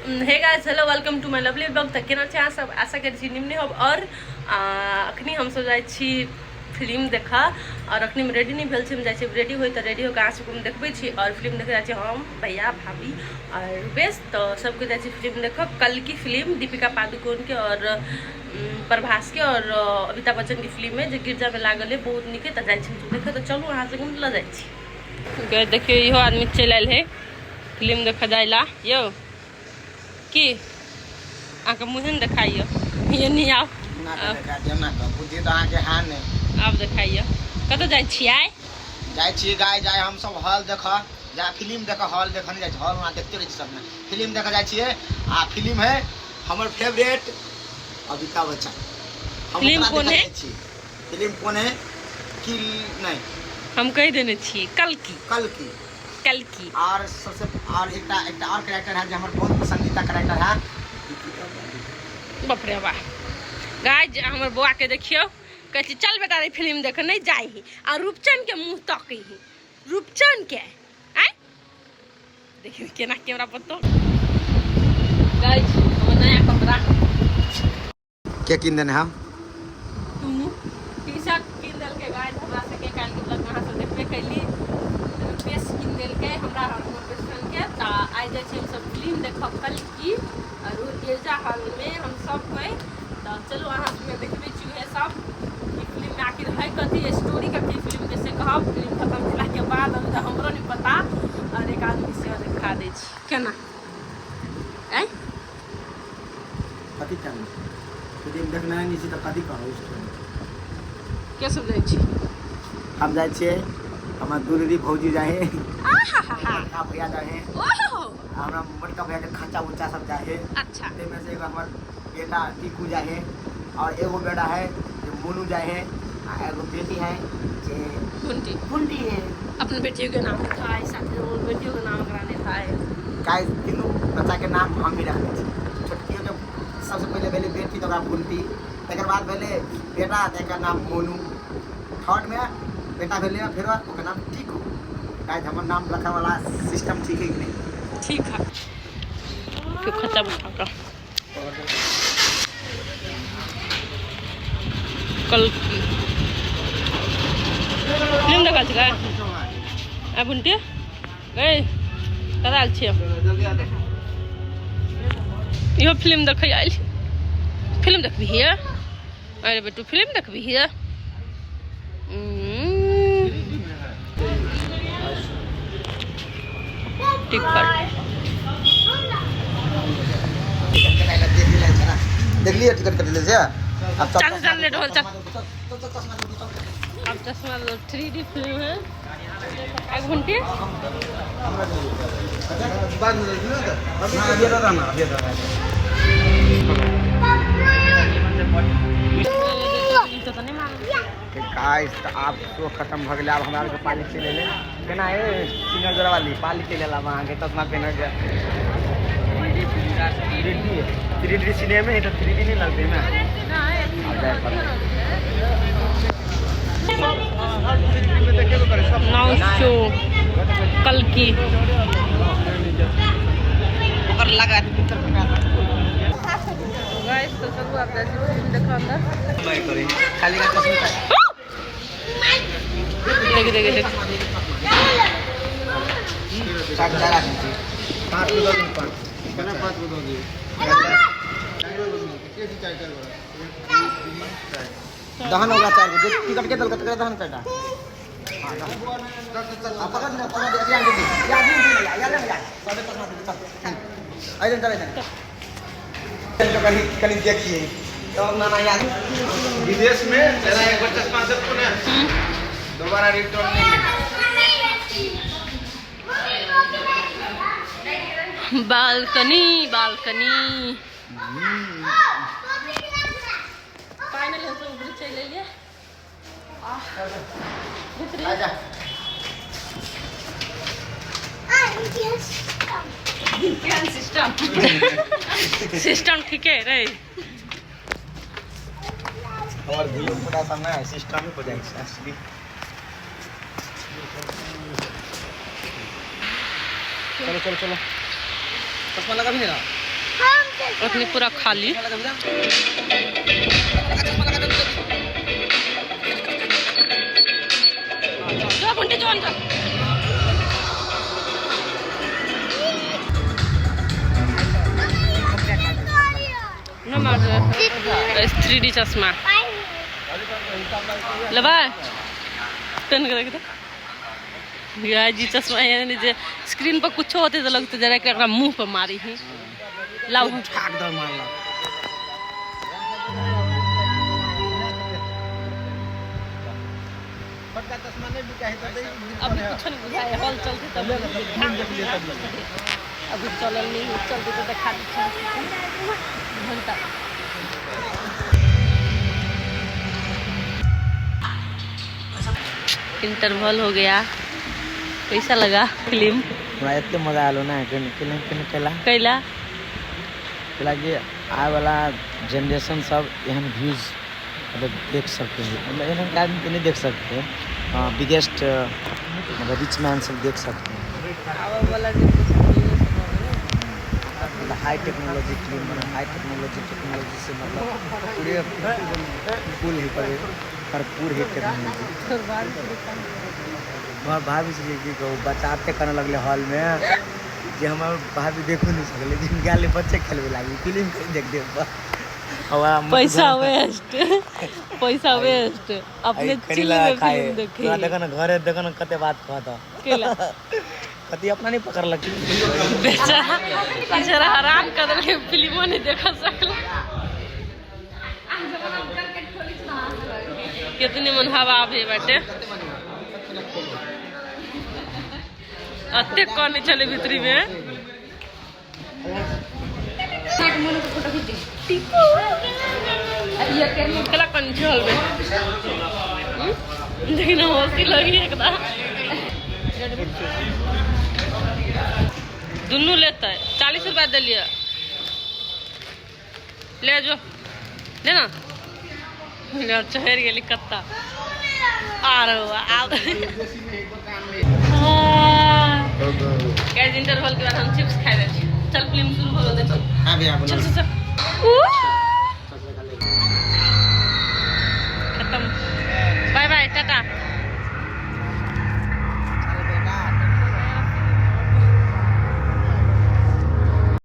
Hey guys hello welcome to my lovely blog. तक केना छै सब आशा करै छी निम्न होब। और अखनी हम सब जाइ छी फिल्म देखा और अखनी में रेडी नहीं भेल छी, हम जाइ छी रेडी होई त रेडी होकर आहाँ सबको देखबै छी और फिल्म देखे जाइ छी हम भैया भाभी और रूपेश। तो सबके जाइ छी फिल्म देखब, कल की फिल्म दीपिका पादुकोण के और प्रभास के और अमिताभ बच्चन की फिल्म है जो गिरजा में लागल है, बहुत नीक है। तो जाइ छी देखे, तो चलू अहाँ सबके ल जाइ छी। देखियो इहो आदमी चलि आयल है फिल्म देखा जाए ला। यो की आके मुँह न देखाइयो, ये नहीं आओ आप देखाइयो कत जाइ छियै। जाइ छी गाय जाय हम सब हॉल देखा जा फिल्म देखा, हॉल देखा नहीं जाइ हॉल वहाँ देखते रही सब फिल्म देखा जाइ छियै। आ फिल्म है हमर फेवरेट अमिताभ बच्चन। फिल्म कौन है? फिल्म कौन है कि नहीं हम कह देने छी कल की और सबसे और एक और कैरेक्टर है जो हमारा बहुत पसंदीदा कैरेक्टर है। बाप रे वाह गाइस हमर बुआ के देखियो, कहै चल बेटा रे फिल्म देखे, नहीं जाई ही और रूपचंद के मुंह तकै ही। रूपचंद के आय देखियो केना कैमरा पर तो गाइस हमर नया कपड़ा के किन देने हम टी-शर्ट किन देल के गाइस हमरा से के काल के लग अहाँ सब देखबे कैली। पेस किन देल के हमरा हमर बेस्ट के ता आइ जाइ छी हम सब फिल्म देखब कल की और गिरजा हॉल में हम सब कोई। तो चलो अहाँ सबके देखबे छी है सब फिल्म में आखिर है कथी स्टोरी कथी फिल्म जैसे कहब। फिल्म खत्म होला के बाद अभी तो हमरो नहीं पता और एक आदमी से दिखा दे छी केना ए कथी करना फिल्म देखना है नीचे तो कथी कहो के सब जाइ छी। हम जाइ छियै हमर दूरी भौजी जाए बड़का भैया जाए हमरा बड़का भैया के खच्चा उच्चा सब जाए। अच्छा में से एगो हमर बेटा टीकू जाए और एगो बेटा है जो मोनू जाए और एगो बेटी है जे कुंटी है। अपने बेटियों के नाम था साथ में बेटियों का नाम कराने था गाय तीनों बच्चा के नाम हम ही रखने छी। छोटकी के सबसे पहले भेले बेटी तो कुंटी, तकर बाद भेले बेटा तेकर नाम मोनू, थर्ड में बेटा भेले फिर ओकर नाम टीकू। गाय हमर नाम रखने वाला सिस्टम ठीक है कि नहीं? ठीक है क्यों खत्म उठा कर कल की फिल्म देखा छिकै आ बुंटी ए कदा आयल छियै इहो फिल्म देखै आयल। फिल्म देखबी हिय अरे बेटू फिल्म देखबी हिय टिकट देख लिए टिकट कट ले से अब चल लेट हो चल। अब चश्मा 3D फिल्म है एक घंटे गाइस आप तो खत्म भ गेल। अब हमरा के पाली चले ले केना है सिंगल जोड़ा वाली पाली चले ला वहां के चश्मा पहन के 3D सिनेमा में तो 3D नहीं लगते ना शो कल की ऊपर लगा गाइस तो चलो आप जैसे फिल्म देखो अंदर मैं करें खाली का चश्मा देख साथ जरा दीजिए 5 को दो 5 केना 5 को दो दी कैसे चाय कर दहन होगा 4 को टिकट के दल का दहन करता हां पकड़ ना पकड़ या ले साढ़े 5 आइए चले तो कहीं देखिए तो ना यार विदेश में तेरा एक बार चश्मा दे तो ना दोबारा रिटर्न नहीं। बालकनी फाइनली हम सब ऊपर चले लिए आजा सिस्टम ठीक है रे और भी थोड़ा सा ना सिस्टम हो जाएगा असली चलो चलो चलो चश्मा लगा भी नहीं रहा। अपनी पूरा खाली जो घंटे जो अंदर नमाज 3D चश्मा लबा टन कर के या जी चश्मा यानी जे स्क्रीन पर कुछ होते तो लगते जरा के एकरा मुंह पे मारी ही लाओ ठाक दर मारला पक्का चश्मा नहीं बिका है तो अभी कुछ नहीं बुझाए हॉल चलते तब अभी चलल नहीं चलते तो दिखा घंटा इंटरवल हो गया कैसा लगा फिल्म हमरा एते मजा आलो ना केला कि आए वाला जनरेशन सब एहन व्यूज मतलब देख सकते हैं मतलब एहन आदमी के नहीं देख सकते बिगेस्ट मतलब रिच मैन सब देख सकते हैं मतलब हाई टेक्नोलॉजी फिल्म बना हाई टेक्नोलॉजी से मतलब पूरे फुल ही पर भरपूर ही टेक्नोलॉजी वहाँ भाभी से कि बचाते करने लगले हॉल में जे हम भाभी देखो नहीं सकले जिनके आले बच्चे खेलवे लागी फिल्म कहीं देख दे पैसा वेस्ट अपने चिल्ले में फिल्म देखे देखो ना घरे देखो ना कते बात कहता केला कति अपना नहीं पकड़ लगती बेचारा हराम कर के फिल्मो नहीं देखा सकला कितनी मन हवा आवे बाटे अत्ते कौन चले भीतरी में कला कौन चल में लेकिन हंसी लगी एकदम दुनू लेता है 40 रुपया दे लिया ले जो लेना चहर गेली कत्ता इंटरवल के बाद हम चिप्स खाए चल फिल्म शुरू हो गए चल हाँ भैया चल चल